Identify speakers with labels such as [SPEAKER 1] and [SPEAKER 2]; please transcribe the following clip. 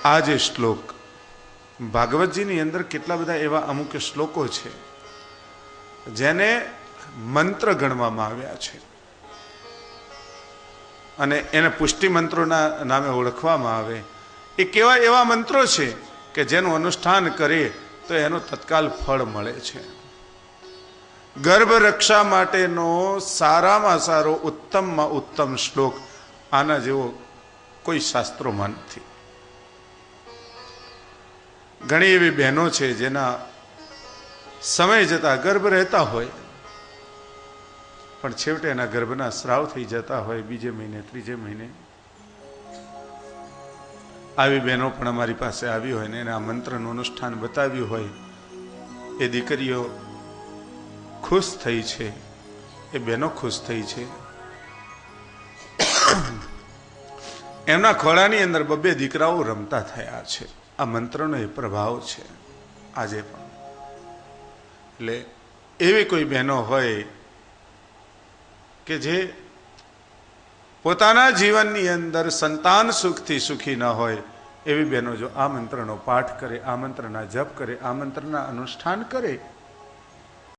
[SPEAKER 1] આ જે શ્લોક ભાગવતજીની અંદર કેટલા બધા એવા અમુક શ્લોકો છે જેને મંત્ર ગણવામાં આવ્યા છે અને એને પુષ્ટિ મંત્રોના નામે ઓળખવામાં આવે. એ કેવા એવા મંત્રો છે કે જેનું અનુષ્ઠાન કરે તો એનો તત્કાલ ફળ મળે છે. ગર્ભ રક્ષા માટેનો સારામાં સારો ઉત્તમમાં ઉત્તમ શ્લોક આના જેવો કોઈ શાસ્ત્રોમાં નથી. ઘણી એવી બહેનો છે જેના સમય જતા ગર્ભ રહેતા હોય પણ છેવટે એના ગર્ભના સ્રાવ થઈ જતા હોય બીજે મહિને ત્રીજે મહિને. આવી બહેનો પણ અમારી પાસે આવી હોય ને એને આ મંત્રનું અનુષ્ઠાન બતાવ્યું હોય, એ દીકરીઓ ખુશ થઈ છે, એ બહેનો ખુશ થઈ છે. એમના ખોળાની અંદર બબ્બે દીકરાઓ રમતા થયા છે. આ મંત્રનો એ પ્રભાવ છે આજે પણ. એટલે એવી કોઈ બહેનો હોય કે જે પોતાના જીવનની અંદર સંતાન સુખથી સુખી ન હોય, એવી બહેનો જો આ મંત્રનો પાઠ કરે, આ મંત્રના જપ કરે, આ મંત્રના અનુષ્ઠાન કરે